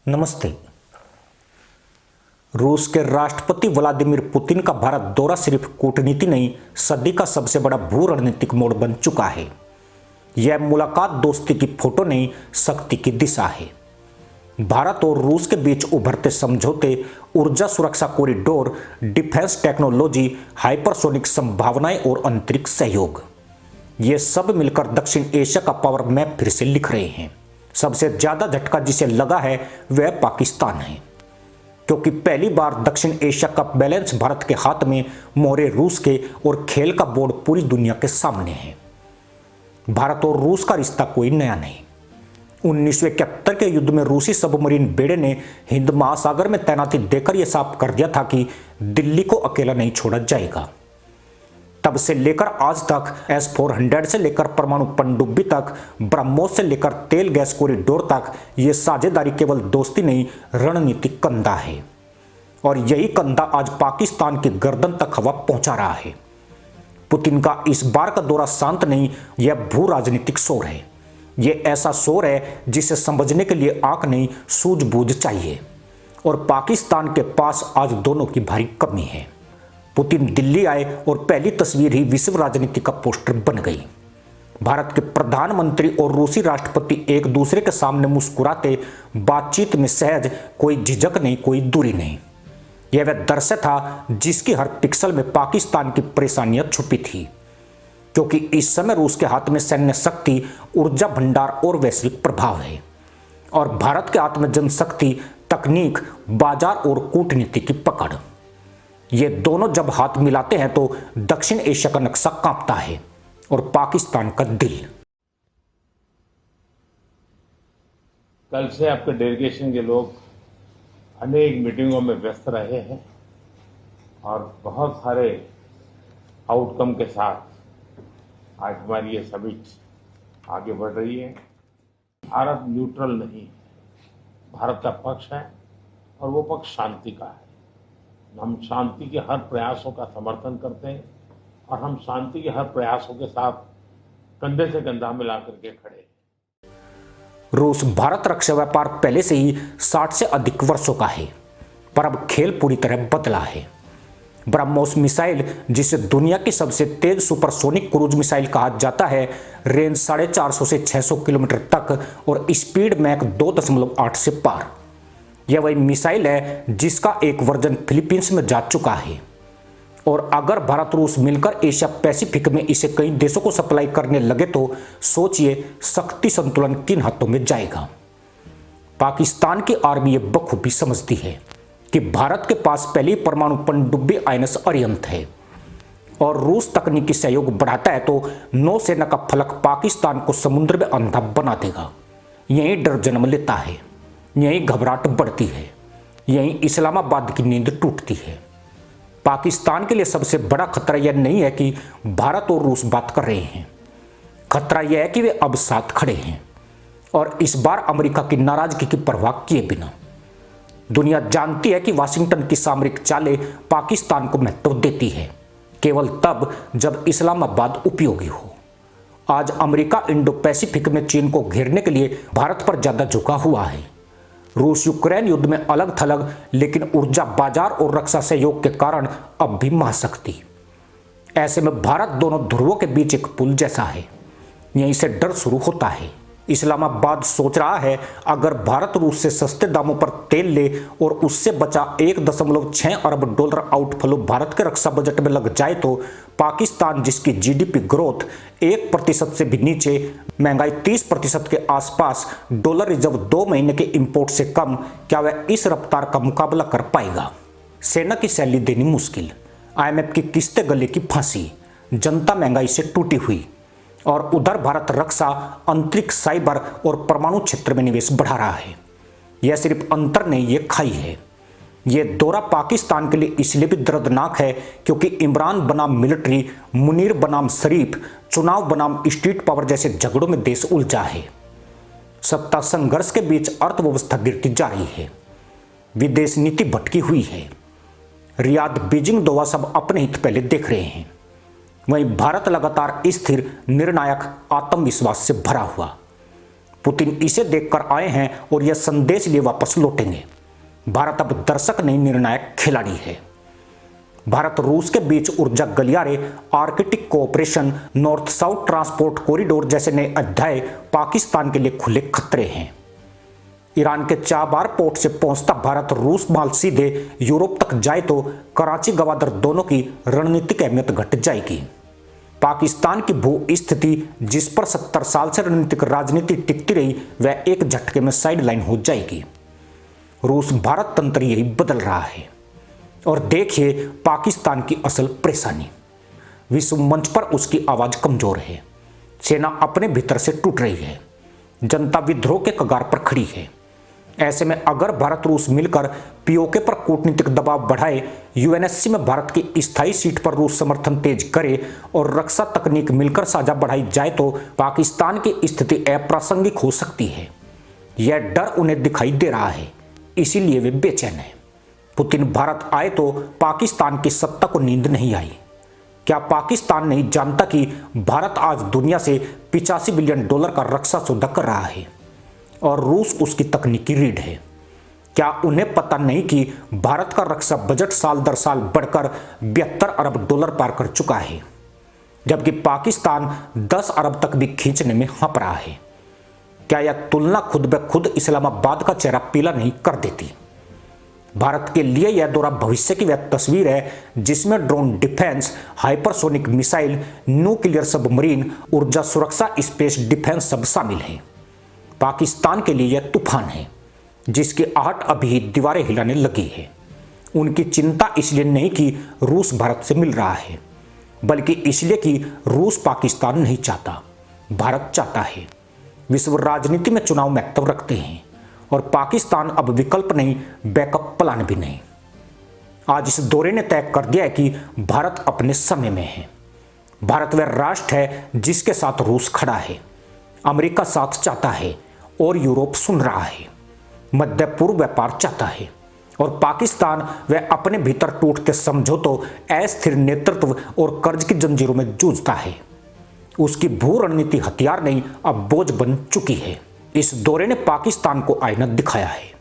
नमस्ते। रूस के राष्ट्रपति व्लादिमीर पुतिन का भारत दौरा सिर्फ कूटनीति नहीं, सदी का सबसे बड़ा भू रणनीतिक मोड़ बन चुका है। यह मुलाकात दोस्ती की फोटो नहीं, शक्ति की दिशा है। भारत और रूस के बीच उभरते समझौते, ऊर्जा सुरक्षा कॉरिडोर, डिफेंस टेक्नोलॉजी, हाइपरसोनिक संभावनाएं और अंतरिक्ष सहयोग, ये सब मिलकर दक्षिण एशिया का पावर मैप फिर से लिख रहे हैं। सबसे ज्यादा झटका जिसे लगा है वह पाकिस्तान है, क्योंकि पहली बार दक्षिण एशिया का बैलेंस भारत के हाथ में, मोहरे रूस के और खेल का बोर्ड पूरी दुनिया के सामने है। भारत और रूस का रिश्ता कोई नया नहीं। 1971 के युद्ध में रूसी सबमरीन बेड़े ने हिंद महासागर में तैनाती देकर यह साफ कर दिया था कि दिल्ली को अकेला नहीं छोड़ा जाएगा। तब से लेकर आज तक S-400 से लेकर परमाणु पनडुब्बी तक, ब्रह्मोस से लेकर तेल गैस कॉरिडोर तक, ये साझेदारी केवल दोस्ती नहीं, रणनीतिक कंधा है। और यही कंधा आज पाकिस्तान की गर्दन तक हवा पहुंचा रहा है। पुतिन का इस बार का दौरा शांत नहीं, यह भू राजनीतिक शोर है। यह ऐसा शोर है जिसे समझने के लिए आंख नहीं, सूझबूझ चाहिए। और पाकिस्तान के पास आज दोनों की भारी कमी है। पुतिन दिल्ली आए और पहली तस्वीर ही विश्व राजनीति का पोस्टर बन गई। भारत के प्रधानमंत्री और रूसी राष्ट्रपति एक दूसरे के सामने मुस्कुराते, बातचीत में सहज, कोई झिझक नहीं, कोई दूरी नहीं। यह वह दृश्य था जिसकी हर पिक्सल में पाकिस्तान की परेशानियां छुपी थी, क्योंकि इस समय रूस के हाथ में सैन्य शक्ति, ऊर्जा भंडार और वैश्विक प्रभाव है, और भारत के हाथ में जनशक्ति, तकनीक, बाजार और कूटनीति की पकड़। ये दोनों जब हाथ मिलाते हैं तो दक्षिण एशिया का नक्शा कांपता है और पाकिस्तान का दिल। कल से आपके डेलीगेशन के लोग अनेक मीटिंगों में व्यस्त रहे हैं और बहुत सारे आउटकम के साथ आज हमारी ये समिट आगे बढ़ रही है। भारत न्यूट्रल नहीं है, भारत का पक्ष है और वो पक्ष शांति का है। हम शांति के हर प्रयासों का समर्थन करते हैं और हम शांति के हर प्रयासों के साथ कंधे से कंधा मिला करके खड़े हैं। रूस भारत रक्षा व्यापार पहले से ही 60 से अधिक वर्षों का है, पर अब खेल पूरी तरह बदला है। ब्रह्मोस मिसाइल, जिसे दुनिया की सबसे तेज सुपरसोनिक क्रूज मिसाइल कहा जाता है, रेंज 450 से 600 किलोमीटर तक और स्पीड मैक 2.8 से पार। यह वही मिसाइल है जिसका एक वर्जन फिलीपींस में जा चुका है, और अगर भारत रूस मिलकर एशिया पैसिफिक में इसे कई देशों को सप्लाई करने लगे तो सोचिए शक्ति संतुलन किन हाथों में जाएगा। पाकिस्तान की आर्मी ये बखूबी समझती है कि भारत के पास पहली परमाणु पनडुब्बी INS अरिहंत है, और रूस तकनीकी सहयोग बढ़ाता है तो नौसेना का फलक पाकिस्तान को समुद्र में अंधा बना देगा। यही डर जन्म लेता है, यही घबराहट बढ़ती है, यही इस्लामाबाद की नींद टूटती है। पाकिस्तान के लिए सबसे बड़ा खतरा यह नहीं है कि भारत और रूस बात कर रहे हैं, खतरा यह है कि वे अब साथ खड़े हैं, और इस बार अमेरिका की नाराजगी की परवाह किए बिना। दुनिया जानती है कि वाशिंगटन की सामरिक चालें पाकिस्तान को महत्व देती है, केवल तब जब इस्लामाबाद उपयोगी हो। आज अमेरिका इंडो पैसिफिक में चीन को घेरने के लिए भारत पर ज्यादा झुका हुआ है। रूस यूक्रेन युद्ध में अलग थलग, लेकिन ऊर्जा बाजार और रक्षा सहयोग के कारण अब भी महाशक्ति। ऐसे में भारत दोनों ध्रुवों के बीच एक पुल जैसा है। यहीं से डर शुरू होता है। इस्लामाबाद सोच रहा है अगर भारत रूस से सस्ते दामों पर तेल ले और उससे बचा 1.6 अरब डॉलर आउटफ्लो भारत के रक्षा बजट में लग जाए तो पाकिस्तान, जिसकी GDP ग्रोथ 1% से भी नीचे, महंगाई 30% के आसपास, डॉलर रिजर्व 2 महीने के इंपोर्ट से कम, क्या वह इस रफ्तार का मुकाबला कर पाएगा? सेना की सैलरी देनी मुश्किल, IMF की किस्तें गले की फांसी, जनता महंगाई से टूटी हुई, और उधर भारत रक्षा, अंतरिक्ष, साइबर और परमाणु क्षेत्र में निवेश बढ़ा रहा है। यह सिर्फ अंतर नहीं, ये खाई है। यह दौरा पाकिस्तान के लिए इसलिए भी दर्दनाक है क्योंकि इमरान बनाम मिलिट्री, मुनीर बनाम शरीफ, चुनाव बनाम स्ट्रीट पावर जैसे झगड़ों में देश उलझा है। सत्ता संघर्ष के बीच अर्थव्यवस्था गिरती जा रही है, विदेश नीति भटकी हुई है। रियाद, बीजिंग, दोहा सब अपने हित पहले देख रहे हैं। वहीं भारत लगातार स्थिर, निर्णायक, आत्मविश्वास से भरा हुआ। पुतिन इसे देखकर आए हैं और यह संदेश लिए वापस लौटेंगे। भारत अब दर्शक नहीं, निर्णायक खिलाड़ी है। भारत रूस के बीच ऊर्जा गलियारे, Arctic cooperation, north south transport corridor जैसे नए अध्याय पाकिस्तान के लिए खुले खतरे हैं। ईरान के चाबार पोर्ट से पहुंचता भारत रूस माल सीधे यूरोप तक जाए तो कराची गवादर दोनों की रणनीतिक अहमियत घट जाएगी। पाकिस्तान की भू स्थिति, जिस पर 70 साल से रणनीतिक राजनीति टिकती रही, वह एक झटके में साइडलाइन हो जाएगी। रूस भारत तंत्र यही बदल रहा है। और देखिए पाकिस्तान की असल परेशानी। विश्व मंच पर उसकी आवाज कमजोर है, सेना अपने भीतर से टूट रही है, जनता विद्रोह के कगार पर खड़ी है। ऐसे में अगर भारत रूस मिलकर पीओके पर कूटनीतिक दबाव बढ़ाए, यूएनएससी में भारत की स्थायी सीट पर रूस समर्थन तेज करे और रक्षा तकनीक मिलकर साझा बढ़ाई जाए तो पाकिस्तान की स्थिति अप्रासंगिक हो सकती है। यह डर उन्हें दिखाई दे रहा है, इसीलिए वे बेचैन हैं। पुतिन भारत आए तो पाकिस्तान की सत्ता को नींद नहीं आई। क्या पाकिस्तान नहीं जानता कि भारत आज दुनिया से $85 बिलियन का रक्षा सौदा कर रहा है और रूस उसकी तकनीकी रीढ़ है? क्या उन्हें पता नहीं कि भारत का रक्षा बजट साल दर साल बढ़कर $72 अरब पार कर चुका है, जबकि पाकिस्तान 10 अरब तक भी खींचने में हाँप रहा है? क्या यह तुलना खुद ब खुद इस्लामाबाद का चेहरा पीला नहीं कर देती? भारत के लिए यह दौरा भविष्य की वह तस्वीर है जिसमें drone defence, hypersonic missile, nuclear submarine, ऊर्जा सुरक्षा, स्पेस डिफेंस सब शामिल हैं। पाकिस्तान के लिए यह तूफान है जिसकी आहट अभी ही दीवारें हिलाने लगी है। उनकी चिंता इसलिए नहीं कि रूस भारत से मिल रहा है, बल्कि इसलिए कि रूस पाकिस्तान नहीं चाहता, भारत चाहता है। विश्व राजनीति में चुनाव महत्व रखते हैं और पाकिस्तान अब विकल्प नहीं, बैकअप प्लान भी नहीं। आज इस दौरे ने तय कर दिया है कि भारत अपने समय में है। भारत वह राष्ट्र है जिसके साथ रूस खड़ा है, अमेरिका साथ चाहता है और यूरोप सुन रहा है। मध्य पूर्व व्यापार चाहता है और पाकिस्तान वह अपने भीतर टूटते समझौतों, अस्थिर नेतृत्व और कर्ज की जंजीरों में जूझता है। उसकी भू रणनीति हथियार नहीं, अब बोझ बन चुकी है। इस दौरे ने पाकिस्तान को आईना दिखाया है।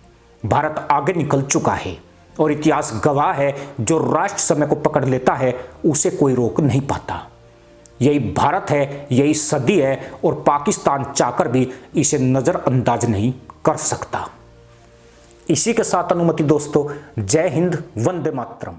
भारत आगे निकल चुका है और इतिहास गवाह है, जो राष्ट्र समय को पकड़ लेता है उसे कोई रोक नहीं पाता। यही भारत है, यही सदी है और पाकिस्तान चाहकर भी इसे नजरअंदाज नहीं कर सकता। इसी के साथ अनुमति दोस्तों, जय हिंद, वंदे मातरम।